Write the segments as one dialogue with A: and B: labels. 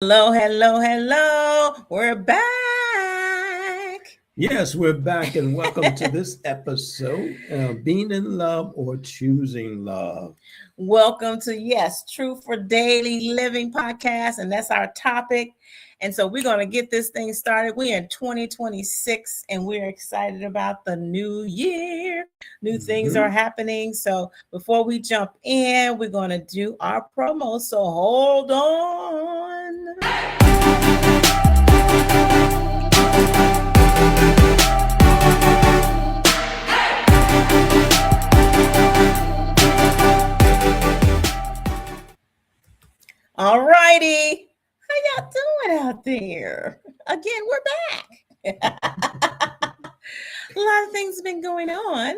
A: Hello, hello, hello. We're back.
B: Yes, we're back and welcome to this episode of Being in Love or Choosing Love.
A: Welcome to True for Daily Living podcast, and that's our topic. And so we're going to get this thing started. We're in 2026 and we're excited about the new year. New things are happening. So before we jump in, we're going to do our promo. So hold on. All righty. How y'all doing out there? Again, we're back. A lot of things have been going on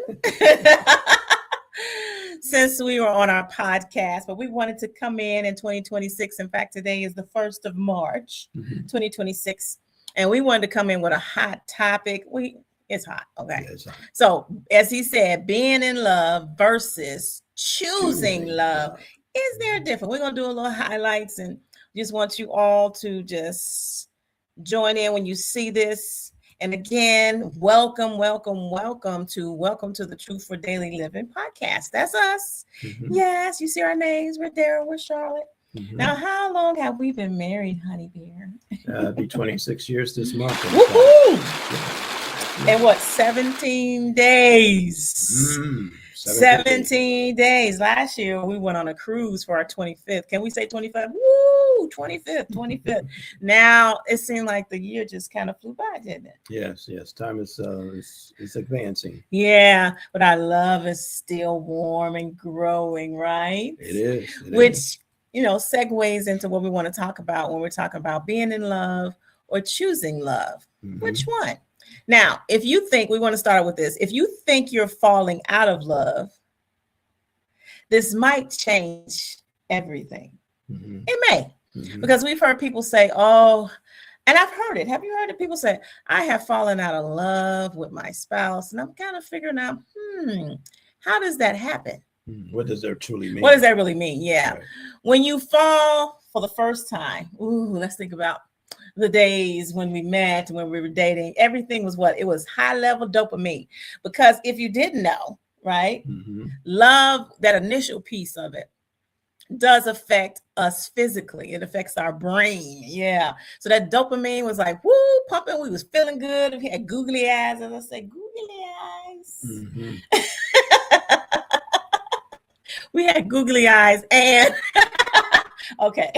A: since we were on our podcast, but we wanted to come in 2026. In fact, today is the 1st of March, 2026, and we wanted to come in with a hot topic. It's hot, okay? Yeah, it's hot. So, as he said, being in love versus choosing love. Is there a difference? We're going to do a little highlights and just want you all to just join in when you see this. And again, welcome to the Truth for Daily Living podcast. That's us. Yes, you see our names. We're Daryl, we're Charlotte. Now, how long have we been married, honey bear?
B: It'll be 26 years this month.
A: Woohoo! And what, 17 days? 17 days. Last year, we went on a cruise for our 25th. Can we say 25? Woo! 25th. Now, it seemed like the year just kind of flew by, didn't it?
B: Yes. Time is advancing.
A: Yeah, but our love is still warm and growing, right?
B: It is.
A: Which, segues into what we want to talk about when we're talking about being in love or choosing love. Which one? Now, if you think, we want to start with this. If you think you're falling out of love, this might change everything. It may, because we've heard people say, oh, and I've heard it. Have you heard it? People say, I have fallen out of love with my spouse. And I'm kind of figuring out, how does that happen?
B: What does that truly mean?
A: What does that really mean? Yeah. Right. When you fall for the first time, let's think about the days when we met, when we were dating. Everything was what? It was high level dopamine. Because if you didn't know, right, love, that initial piece of it, does affect us physically. It affects our brain. Yeah. So that dopamine was like, woo, pumping. We was feeling good. We had googly eyes. As I say, googly eyes. We had googly eyes and okay.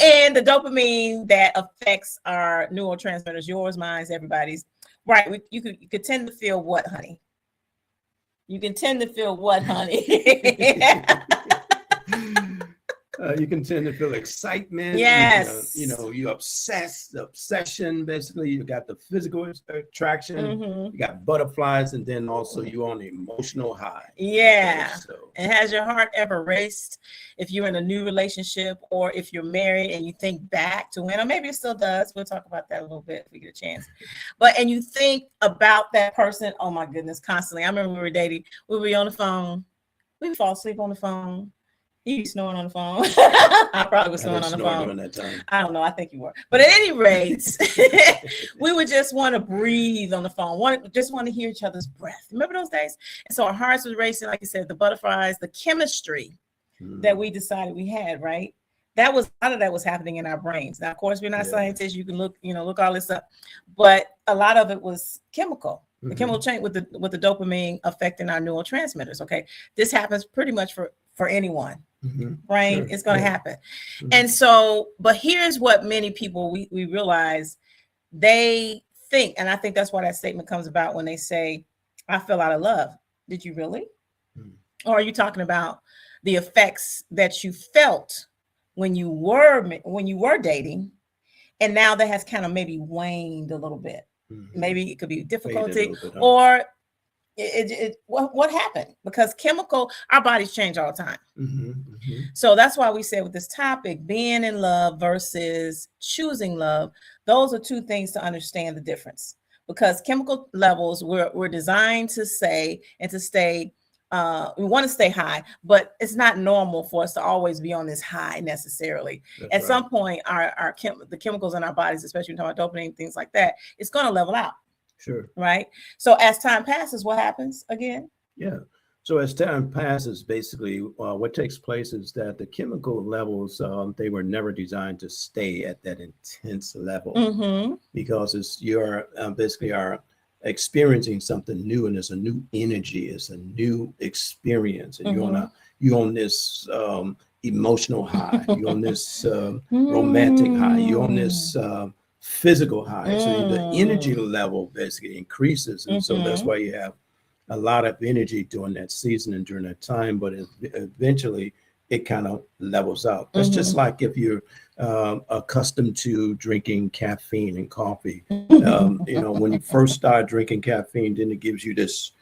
A: And the dopamine that affects our neurotransmitters, yours, mine, everybody's, right? You could tend to feel what, honey? You can tend to feel what, honey?
B: You can tend to feel excitement.
A: Yes.
B: You obsession, basically. You got the physical attraction, you got butterflies, and then also you on the emotional high.
A: Yeah. Okay, so. And has your heart ever raced if you're in a new relationship or if you're married and you think back to when, or maybe it still does. We'll talk about that a little bit if we get a chance. And you think about that person, oh my goodness, constantly. I remember we were dating, we were on the phone, we would fall asleep on the phone. You be snoring on the phone. I probably was snoring on the phone.
B: During that time.
A: I don't know. I think you were. But at any rate, we would just want to breathe on the phone. Just want to hear each other's breath. Remember those days? And so our hearts was racing, like you said, the butterflies, the chemistry that we decided we had, right? A lot of that was happening in our brains. Now, of course, we're not scientists. You can look all this up. But a lot of it was chemical. The chemical change with the dopamine affecting our neurotransmitters. Okay. This happens pretty much for anyone. Right? Sure. It's going to happen. And so, but here's what many people, we realize they think, and I think that's why that statement comes about when they say, I fell out of love. Did you really? Or are you talking about the effects that you felt when you were dating, and now that has kind of maybe waned a little bit? Maybe it could be difficulty or what happened? Because our bodies change all the time. So that's why we said with this topic, being in love versus choosing love, those are two things to understand the difference. Because chemical levels were designed to say and to stay we want to stay high, but it's not normal for us to always be on this high necessarily. At some point, the chemicals in our bodies, especially when talking about dopamine, things like that, it's going to level out.
B: Sure.
A: Right. So as time passes, what happens again?
B: Yeah. So as time passes, basically what takes place is that the chemical levels, they were never designed to stay at that intense level, because you're basically are experiencing something new, and it's a new energy, it's a new experience, and you're on this emotional high, you're on this romantic high, you're on this physical high. So the energy level basically increases, and so that's why you have a lot of energy during that season and during that time, but eventually it kind of levels out. That's just like if you're accustomed to drinking caffeine and coffee. When you first start drinking caffeine, then it gives you this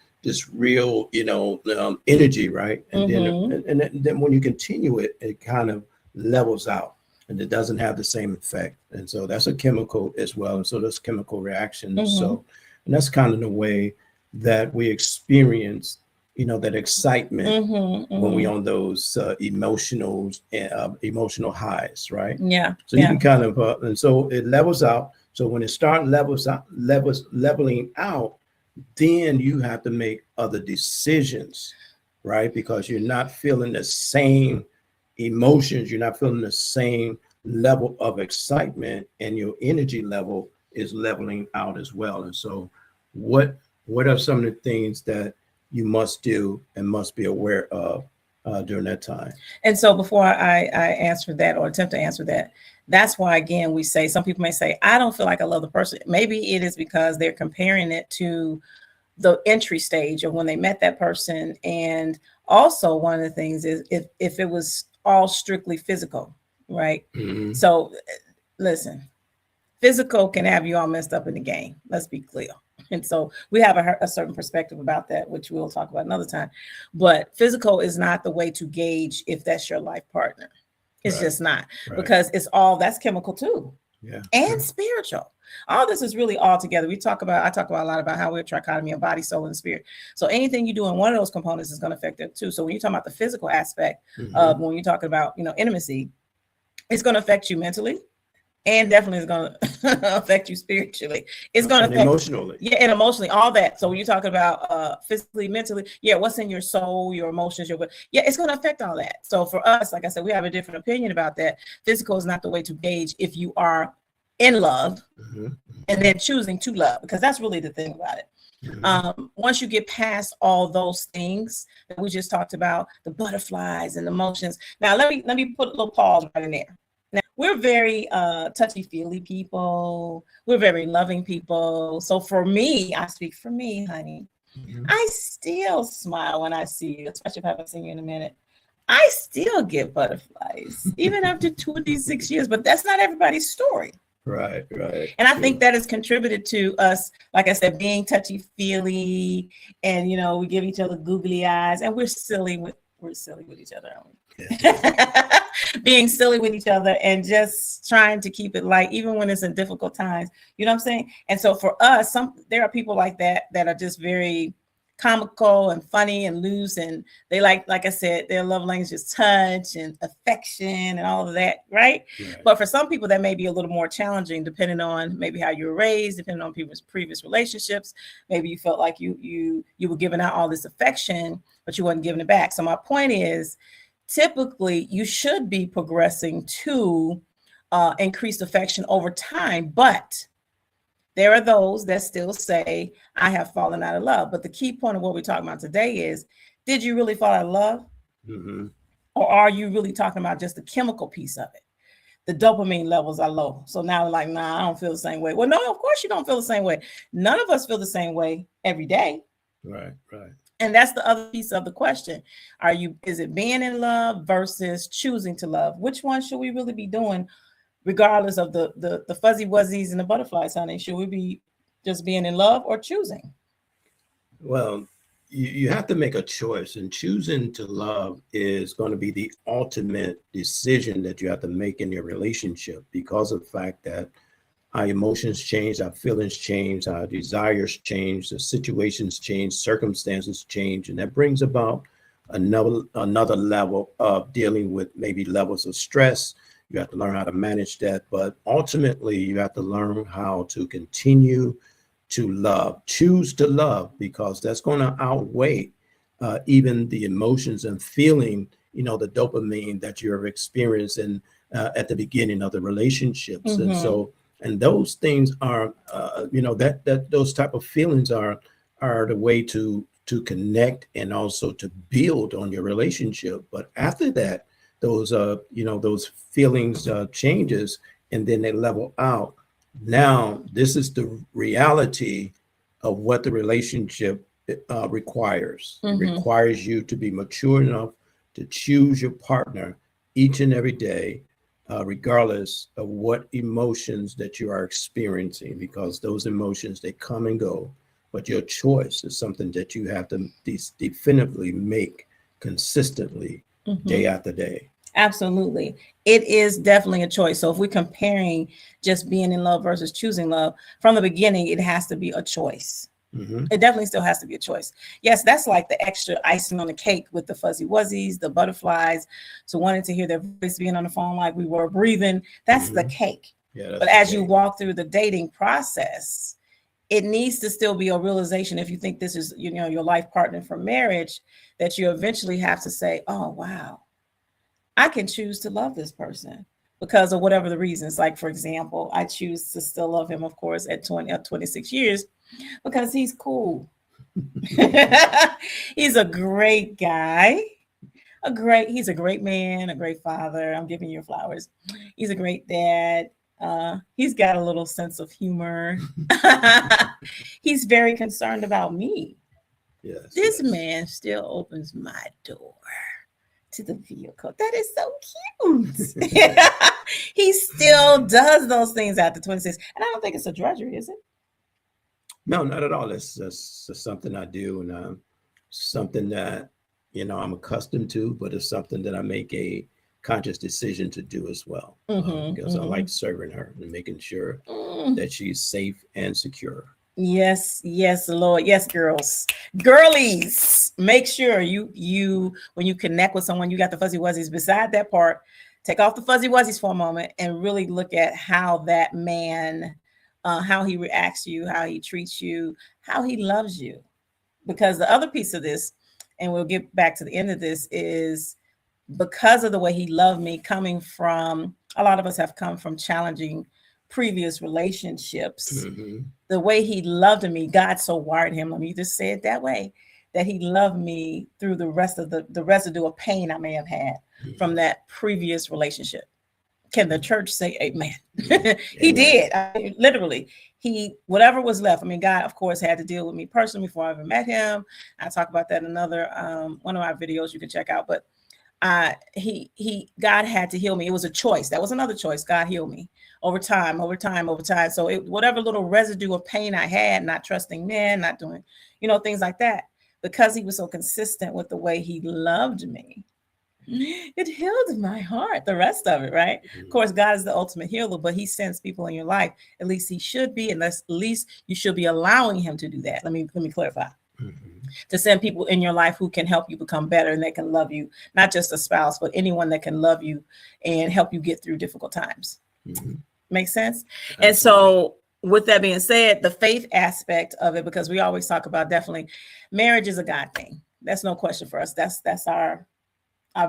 B: real, energy, right? And then when you continue it, it kind of levels out, and it doesn't have the same effect. And so that's a chemical as well. And so there's chemical reactions. So, and that's kind of the way that we experience, that excitement when we're on those emotional highs, right?
A: Yeah.
B: So you can kind of, and so it levels out. So when it starts leveling out, then you have to make other decisions, right? Because you're not feeling the same emotions, you're not feeling the same level of excitement, and your energy level is leveling out as well. And so what are some of the things that you must do and must be aware of during that time?
A: And so before I answer that or attempt to answer that, that's why, again, we say, some people may say, I don't feel like I love the person. Maybe it is because they're comparing it to the entry stage of when they met that person. And also one of the things is if it was all strictly physical, right? So listen, physical can have you all messed up in the game. Let's be clear. And so we have a certain perspective about that, which we'll talk about another time. But physical is not the way to gauge if that's your life partner. It's just not, because that's chemical too.
B: Yeah.
A: And spiritual. All this is really all together. I talk about a lot about how we're a trichotomy of body, soul, and spirit. So anything you do in one of those components is going to affect it too. So when you're talking about the physical aspect of when you're talking about, intimacy, it's going to affect you mentally. And definitely is going to affect you spiritually. It's going to affect
B: emotionally.
A: Yeah, and emotionally, all that. So when you're talking about physically, mentally, what's in your soul, your emotions, it's going to affect all that. So for us, like I said, we have a different opinion about that. Physical is not the way to gauge if you are in love and then choosing to love, because that's really the thing about it. Once you get past all those things that we just talked about, the butterflies and emotions. Now, let me put a little pause right in there. Now, we're very touchy-feely people. We're very loving people. So for me, I speak for me, honey. I still smile when I see you, especially if I haven't seen you in a minute. I still get butterflies, even after 26 years, but that's not everybody's story.
B: Right.
A: And I think that has contributed to us, like I said, being touchy-feely, and, we give each other googly eyes, and we're silly with each other, aren't we? Yeah. Being silly with each other and just trying to keep it light, even when it's in difficult times. You know what I'm saying? And so for us, there are people like that are just very comical and funny and loose, and they like I said, their love language is touch and affection and all of that, right? But for some people, that may be a little more challenging, depending on maybe how you were raised, depending on people's previous relationships. Maybe you felt like you were giving out all this affection, but you wasn't giving it back. So my point is, typically, you should be progressing to increased affection over time, but there are those that still say, I have fallen out of love. But the key point of what we're talking about today is, did you really fall out of love? Or are you really talking about just the chemical piece of it? The dopamine levels are low. So now like, nah, I don't feel the same way. Well, no, of course you don't feel the same way. None of us feel the same way every day.
B: Right.
A: And that's the other piece of the question. Is it being in love versus choosing to love? Which one should we really be doing, regardless of the fuzzy wuzzies and the butterflies, honey? Should we be just being in love or choosing?
B: Well, you have to make a choice, and choosing to love is going to be the ultimate decision that you have to make in your relationship, because of the fact that our emotions change, our feelings change, our desires change, the situations change, circumstances change, and that brings about another level of dealing with maybe levels of stress. You have to learn how to manage that, but ultimately you have to learn how to continue to love, choose to love, because that's going to outweigh even the emotions and feeling, the dopamine that you're experiencing at the beginning of the relationships. And so, and those things are, that those type of feelings are the way to connect and also to build on your relationship. But after that, those feelings changes, and then they level out. Now, this is the reality of what the relationship requires. It requires you to be mature enough to choose your partner each and every day, regardless of what emotions that you are experiencing, because those emotions, they come and go. But your choice is something that you have to definitively make consistently, day after day.
A: Absolutely. It is definitely a choice. So if we're comparing just being in love versus choosing love, from the beginning, it has to be a choice. It definitely still has to be a choice. Yes, that's like the extra icing on the cake with the fuzzy wuzzies, the butterflies. So wanting to hear their voice, being on the phone like we were, breathing, that's the cake.
B: Yeah,
A: but as you walk through the dating process, it needs to still be a realization, if you think this is, your life partner for marriage, that you eventually have to say, oh, wow, I can choose to love this person because of whatever the reasons. Like, for example, I choose to still love him, of course, at 26 years because he's cool. He's a great guy. He's a great man, a great father. I'm giving you flowers. He's a great dad. He's got a little sense of humor. He's very concerned about me.
B: Yes,
A: this man still opens my door to the vehicle. That is so cute. He still does those things after 26. And I don't think it's a drudgery, is it?
B: No, not at all. It's just something I do, and something that, I'm accustomed to, but it's something that I make a conscious decision to do as well, because I like serving her and making sure that she's safe and secure.
A: Yes, Lord. Yes, girlies, make sure you when you connect with someone, you got the fuzzy wuzzies. Beside that part, take off the fuzzy wuzzies for a moment and really look at how that man, how he reacts to you, how he treats you, how he loves you. Because the other piece of this, and we'll get back to the end of this, is because of the way he loved me, coming from, a lot of us have come from challenging previous relationships. The way he loved me, God so wired him, let me just say it that way, that he loved me through the rest of the residue of pain I may have had from that previous relationship. Can the church say amen? He did. Literally, whatever was left. God, of course, had to deal with me personally before I ever met him. I talk about that in another one of my videos you can check out. But God had to heal me. It was a choice. That was another choice. God healed me over time. So whatever little residue of pain I had, not trusting men, not doing, things like that, because he was so consistent with the way he loved me, it healed my heart. The rest of it, right? Of course, God is the ultimate healer, but he sends people in your life. At least he should be, and at least you should be allowing him to do that. Let me clarify. To send people in your life who can help you become better, and they can love you, not just a spouse, but anyone that can love you and help you get through difficult times. Makes sense? Absolutely. And so with that being said, the faith aspect of it, because we always talk about, definitely marriage is a God thing. That's no question for us. That's our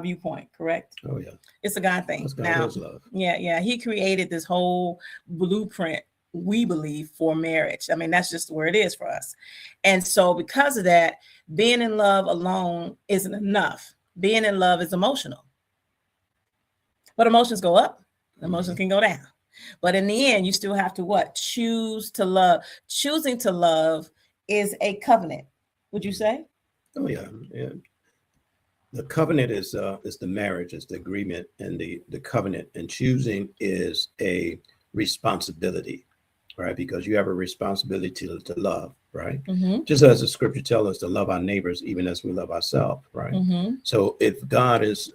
A: viewpoint, correct?
B: Oh yeah.
A: It's a God thing.
B: God
A: now,
B: is love.
A: Yeah. He created this whole blueprint, we believe, for marriage. That's just where it is for us. And so because of that, being in love alone isn't enough. Being in love is emotional. But emotions go up. Emotions can go down. But in the end, you still have to what? Choose to love. Choosing to love is a covenant. Would you say?
B: Oh yeah. The covenant is the marriage, is the agreement, and the covenant, and choosing is a responsibility. right? Because you have a responsibility to love, right?
A: Mm-hmm.
B: Just as the scripture tells us to love our neighbors, even as we love ourselves, right?
A: Mm-hmm.
B: So if God is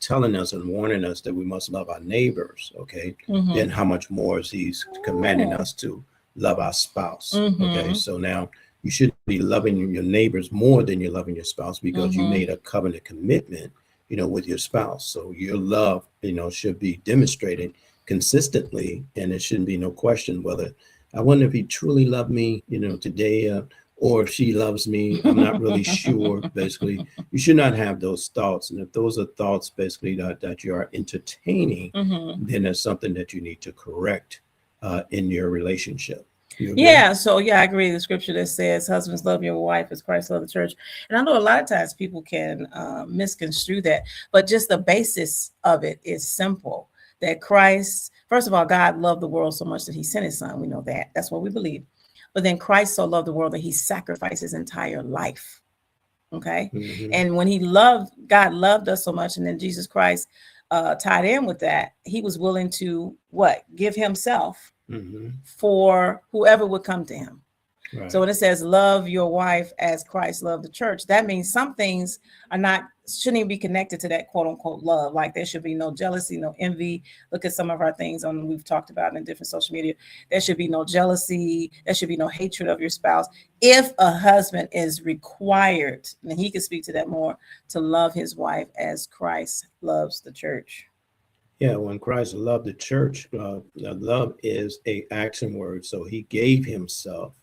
B: telling us and warning us that we must love our neighbors, okay,
A: Mm-hmm.
B: then how much more is He's commanding us to love our spouse?
A: Mm-hmm.
B: Okay, so now you should be loving your neighbors more than you're loving your spouse because you
A: Mm-hmm.
B: made a covenant commitment, with your spouse. So your love, should be demonstrated consistently, and it shouldn't be no question whether I wonder if he truly loved me, today, or if she loves me. I'm not really sure. Basically, you should not have those thoughts, and if those are thoughts basically that you are entertaining,
A: Mm-hmm.
B: then there's something that you need to correct in your relationship. You agree?
A: Yeah, so I agree. The scripture that says, "Husbands, love your wife as Christ loved the church," and I know a lot of times people can misconstrue that, but just the basis of it is simple. That Christ, first of all, God loved the world so much that He sent His Son. We know that. That's what we believe. But then Christ so loved the world that He sacrificed His entire life. Okay,
B: Mm-hmm.
A: and when God loved us so much, and then Jesus Christ tied in with that, He was willing to give Himself.
B: Mm-hmm.
A: For whoever would come to Him.
B: Right.
A: So when it says love your wife as Christ loved the church, that means some things shouldn't even be connected to that quote unquote love. Like there should be no jealousy, no envy. Look at some of our things we've talked about in different social media. There should be no jealousy. There should be no hatred of your spouse. If a husband is required, and he can speak to that more, to love his wife as Christ loves the church.
B: Yeah, when Christ loved the church, love is a action word. So He gave Himself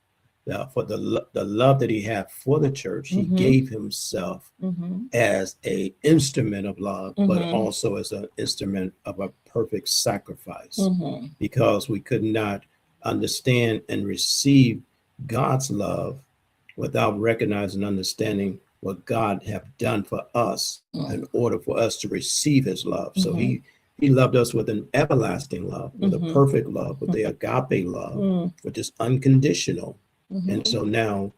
B: for the love that He had for the church. He
A: Mm-hmm.
B: gave Himself
A: Mm-hmm.
B: as a instrument of love,
A: Mm-hmm.
B: but also as an instrument of a perfect sacrifice,
A: Mm-hmm.
B: because we could not understand and receive God's love without recognizing and understanding what God have done for us in order for us to receive His love. So
A: Mm-hmm.
B: He loved us with an everlasting love, with
A: Mm-hmm.
B: a perfect love, with the agape love,
A: Mm-hmm.
B: which is unconditional.
A: Mm-hmm.
B: And so now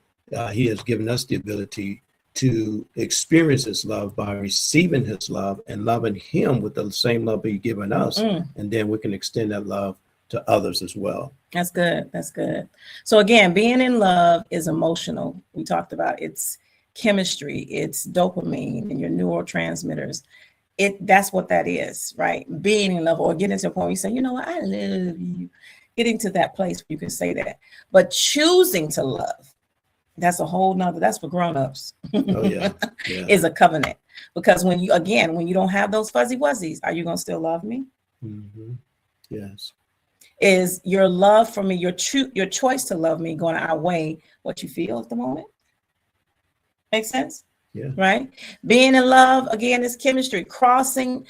B: He has given us the ability to experience His love by receiving His love and loving Him with the same love He's given us. And then we can extend that love to others as well.
A: That's good. That's good. So again, being in love is emotional. We talked about it's chemistry, it's dopamine and your neurotransmitters. That's what that is, right? Being in love, or getting to a point where you say, you know what, I love you. Getting to that place where you can say that. But choosing to love, that's a whole nother, that's for grown-ups.
B: Oh, yeah. Yeah.
A: Is a covenant. Because when you don't have those fuzzy wuzzies, are you going to still love me?
B: Mm-hmm. Yes.
A: Is your love for me, your choice to love me, going to outweigh what you feel at the moment? Makes sense?
B: Yeah.
A: Right? Being in love, again, is chemistry. Choosing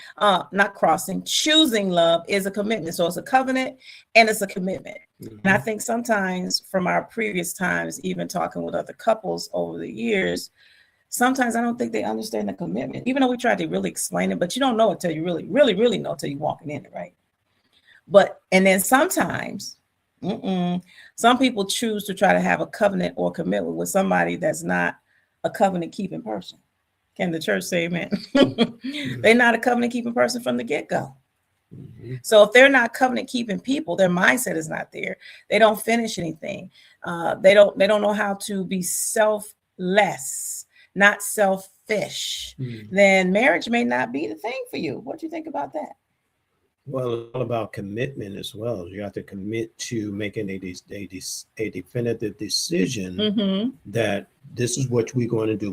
A: love is a commitment. So it's a covenant and it's a commitment.
B: Mm-hmm.
A: And I think sometimes from our previous times, even talking with other couples over the years, sometimes I don't think they understand the commitment, even though we tried to really explain it, but you don't know it till you really, really, really know till you're walking in it, right? And then sometimes, some people choose to try to have a covenant or commitment with somebody that's not a covenant keeping person. Can the church say amen? They're not a covenant keeping person from the get-go. Mm-hmm. So if they're not covenant keeping people, their mindset is not there. They don't finish anything. They don't know how to be selfless, not selfish. Then marriage may not be the thing for you. What do you think about that?
B: Well, it's all about commitment as well. You have to commit to making a definitive decision that this is what we're going to do.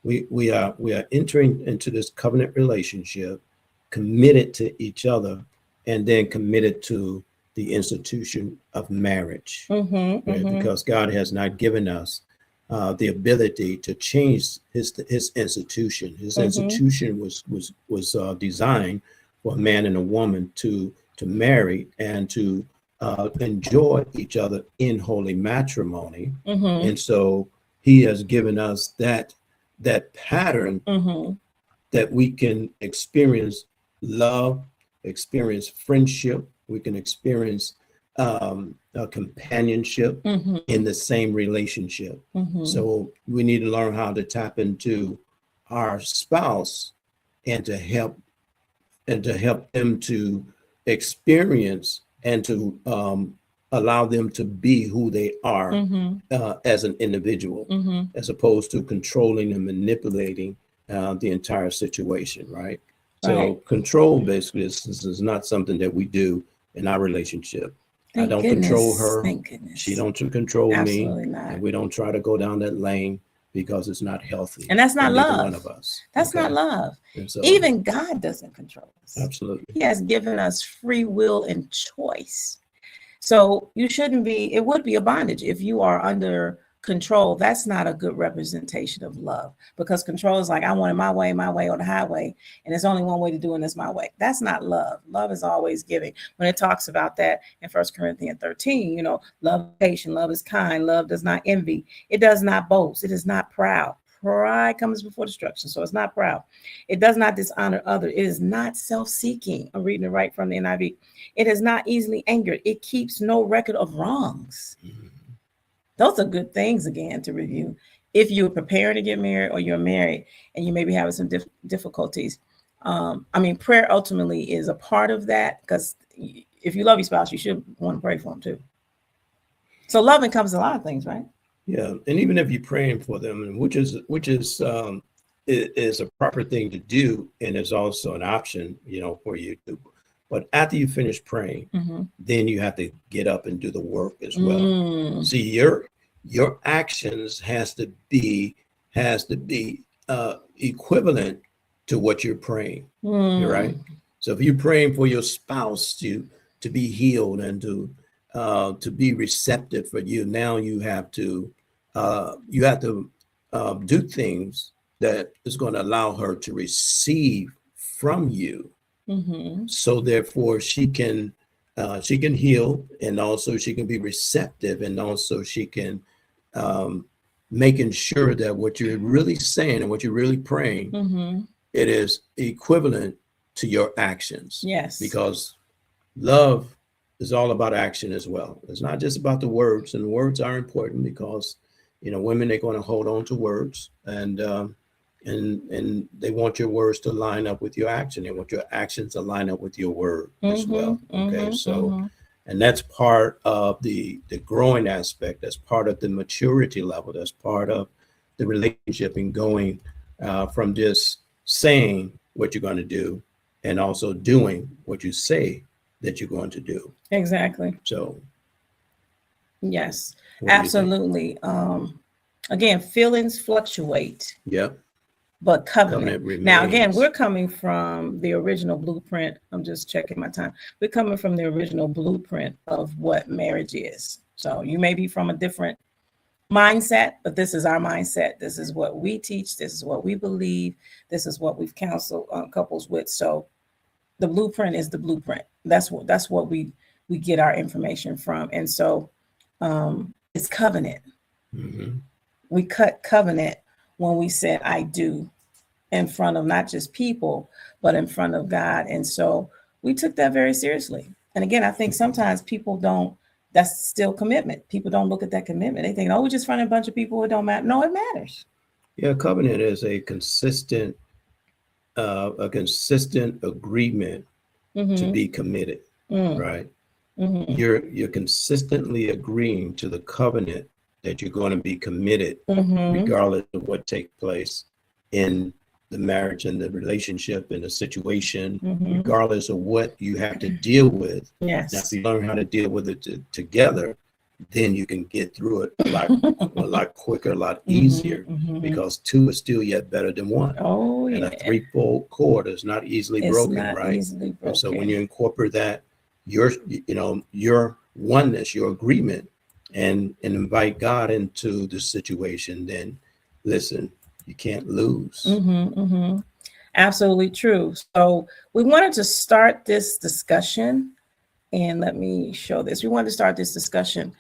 B: We are entering into this covenant relationship, committed to each other, and then committed to the institution of marriage. Right? Because God has not given us the ability to change His institution. His institution was designed for a man and a woman to marry and to enjoy each other in holy matrimony. And so He has given us that pattern that we can experience love, experience friendship, we can experience companionship in the same relationship. So we need to learn how to tap into our spouse and to help them to experience and to allow them to be who they are as an individual, as opposed to controlling and manipulating the entire situation, right? So control basically is not something that we do in our relationship. I don't control her.
A: Thank goodness.
B: She don't control
A: Absolutely
B: me.
A: not.
B: And we don't try to go down that lane because it's not healthy.
A: And that's not love.
B: One of us.
A: That's not love.
B: So,
A: even God doesn't control us.
B: Absolutely.
A: He has given us free will and choice. So you shouldn't be, it would be a bondage if you are under control. That's not a good representation of love, because control is like, I want it my way or the highway, and there's only one way to do it, and it's my way. That's not love. Love is always giving. When it talks about that in 1 Corinthians 13, you know, love is patient, love is kind, love does not envy, it does not boast, it is not proud. Pride comes before destruction, so it's not proud. It does not dishonor others. It is not self-seeking. I'm reading it right from the NIV. It is not easily angered. It keeps no record of wrongs. Those are good things, again, to review. If you're preparing to get married or you're married and you may be having some difficulties. Prayer ultimately is a part of that, because if you love your spouse, you should want to pray for them too. So love encompasses a lot of things, right?
B: Yeah, and even if you're praying for them, which is a proper thing to do, and is also an option, you know, for you to. But after you finish praying, then you have to get up and do the work as well. See, your actions has to be equivalent to what you're praying, right? So if you're praying for your spouse to be healed and to be receptive for you, now you have to do things that is going to allow her to receive from you. So therefore she can heal, and also she can be receptive, and also she can making sure that what you're really saying and what you're really praying, it is equivalent to your actions.
A: Yes.
B: Because love is all about action as well. It's not just about the words, and the words are important because, you know, women, they're going to hold on to words, and they want your words to line up with your action. They want your actions to line up with your word as well. Okay, so and that's part of the growing aspect. That's part of the maturity level. That's part of the relationship, and going from just saying what you're going to do and also doing what you say that you're going to do. Exactly. So
A: yes, absolutely. Again, feelings fluctuate.
B: Yep.
A: But covenant remains. Now, again, we're coming from the original blueprint. I'm just checking my time. We're coming from the original blueprint of what marriage is. So you may be from a different mindset, but this is our mindset. This is what we teach. This is what we believe. This is what we've counseled couples with. So the blueprint is the blueprint. That's what we get our information from. And so it's covenant. We cut covenant when we said I do in front of not just people, but in front of God. And so we took that very seriously. And again, I think sometimes people don't, that's still commitment. People don't look at that commitment. They think, oh, we're just fronting a bunch of people. It don't matter. No, it matters.
B: Yeah, covenant is a consistent agreement to be committed, right? You're consistently agreeing to the covenant that you're going to be committed, regardless of what takes place in the marriage and the relationship and the situation, regardless of what you have to deal with.
A: Yes.
B: Now, if you learn how to deal with it together, then you can get through it a lot quicker, a lot easier, because two is still yet better than one.
A: Oh, yeah.
B: And a threefold cord is not easily broken, right?
A: Easily broken.
B: And so when you incorporate that, your oneness, your agreement, and invite God into the situation, then listen, you can't lose.
A: Absolutely true. So we wanted to start this discussion, and let me show this. We wanted to start this discussion,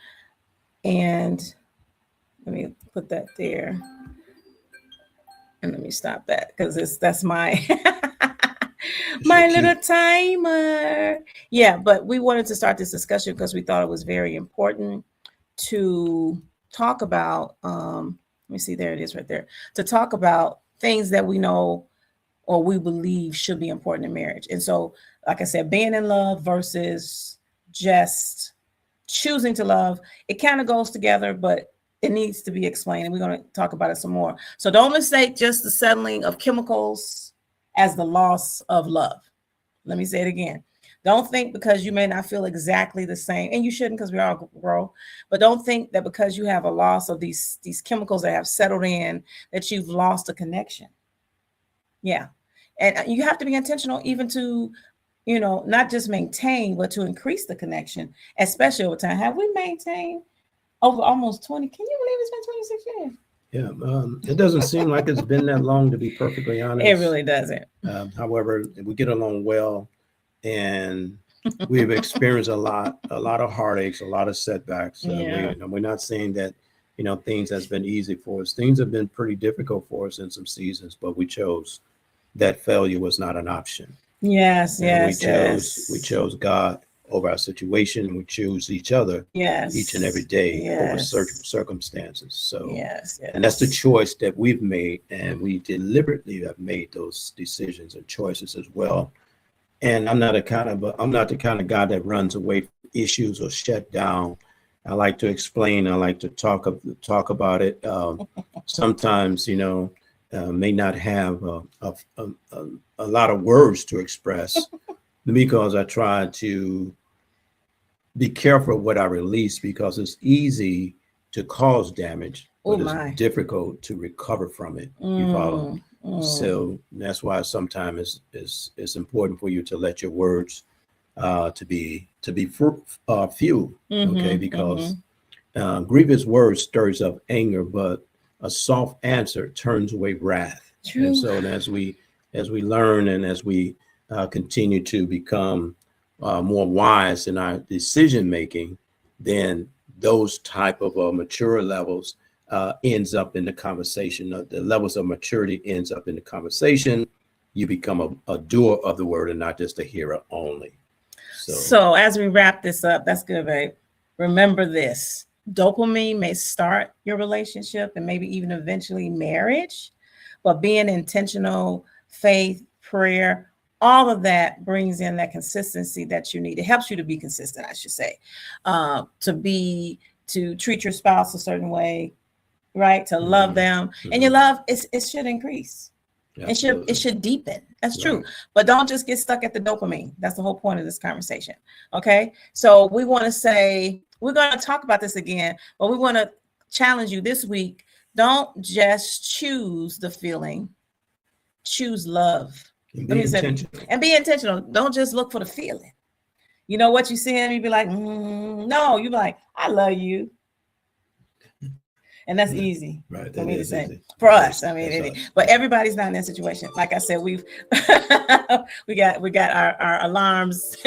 A: and let me put that there, and let me stop that, because that's my my little timer. Yeah, but we wanted to start this discussion because we thought it was very important to talk about, let me see, there it is right there, to talk about things that we know or we believe should be important in marriage. And so, like I said, being in love versus just choosing to love. It kind of goes together, but it needs to be explained, and we're going to talk about it some more. So don't mistake just the settling of chemicals as the loss of love. Let me say it again. Don't think because you may not feel exactly the same, and you shouldn't, because we all grow, but don't think that because you have a loss of these chemicals that have settled in, that you've lost a connection. Yeah. And you have to be intentional even to, not just maintain, but to increase the connection, especially over time. Have we maintained over almost 20? Can you believe it's been 26 years?
B: Yeah, it doesn't seem like it's been that long, to be perfectly honest.
A: It really doesn't.
B: However, we get along well, and we've experienced a lot of heartaches, a lot of setbacks. We're not saying that, things has been easy for us. Things have been pretty difficult for us in some seasons, but we chose that failure was not an option.
A: Yes.
B: We chose God over our situation. We choose each other each and every day over certain circumstances. So and that's the choice that we've made, and we deliberately have made those decisions and choices as well. And I'm not the kind of guy that runs away from issues or shut down. I like to explain. I like to talk about it. Sometimes, may not have a lot of words to express because I try to be careful what I release, because it's easy to cause damage, but it's difficult to recover from it. You follow? So that's why sometimes it's important for you to let your words to be few, okay? Because grievous words stirs up anger, but a soft answer turns away wrath.
A: True.
B: And so as we learn and as we continue to become more wise in our decision making, then those type of mature levels ends up in the conversation. The levels of maturity ends up in the conversation. You become a doer of the word and not just a hearer only.
A: So as we wrap this up, that's good, babe. Remember this: dopamine may start your relationship and maybe even eventually marriage, but being intentional, faith, prayer, all of that brings in that consistency that you need. It helps you to be consistent, I should say, to treat your spouse a certain way, right? To love them, and your love it should increase. It should deepen. That's true. But don't just get stuck at the dopamine. That's the whole point of this conversation. Okay. So we want to say, we're going to talk about this again, but we want to challenge you this week. Don't just choose the feeling, choose love. And be intentional. Don't just look for the feeling. You know what you see and you be like, no, you be like, I love you. And that's easy for me to say. Easy. For us, I mean, but everybody's not in that situation. Like I said, we got our alarms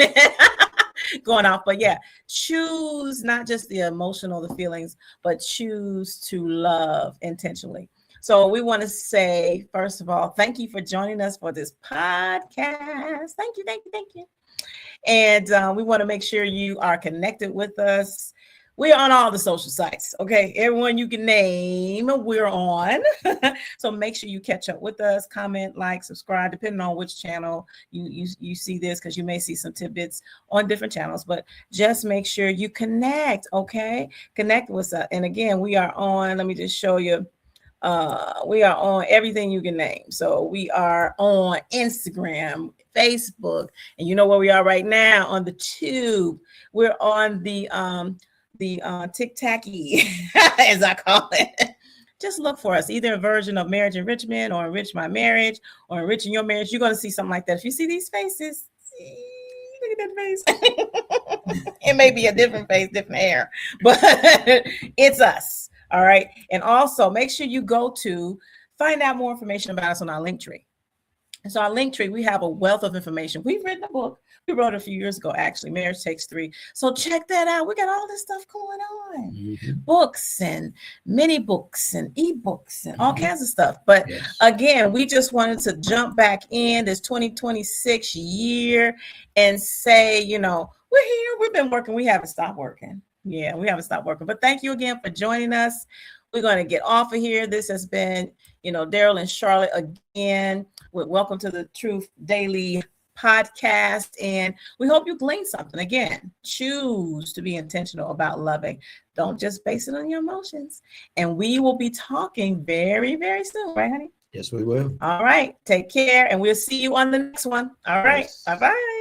A: going off. But yeah, choose not just the emotional, the feelings, but choose to love intentionally. So we want to say, first of all, thank you for joining us for this podcast. Thank you. And we want to make sure you are connected with us. We are on all the social sites, okay? Everyone you can name, we're on. So make sure you catch up with us, comment, like, subscribe, depending on which channel you see this, because you may see some tidbits on different channels. But just make sure you connect, okay? Connect with us. And again, we are on, let me just show you. We are on everything you can name. So we are on Instagram, Facebook, and you know where we are right now on the tube. We're on the tic-tac-y, as I call it. Just look for us, either a version of Marriage Enrichment or Enrich My Marriage or Enriching Your Marriage. You're going to see something like that. If you see these faces, look at that face. It may be a different face, different hair, but it's us. All right. And also make sure you go to find out more information about us on our Linktree. And so our Linktree, we have a wealth of information. We've written a book. We wrote it a few years ago, actually. Marriage Takes 3. So check that out. We got all this stuff going on. Books and mini books and ebooks and all kinds of stuff. But again, we just wanted to jump back in this 2026 year and say, we're here. We've been working. We haven't stopped working. Yeah, we haven't stopped working. But thank you again for joining us. We're going to get off of here. This has been, Daryl and Charlotte again with Welcome to the Truth Daily podcast, and we hope you glean something. Again, choose to be intentional about loving. Don't just base it on your emotions. And we will be talking very, very soon, right, honey?
B: Yes, we will.
A: All right. Take care, and we'll see you on the next one. All right.
B: Yes.
A: Bye-bye.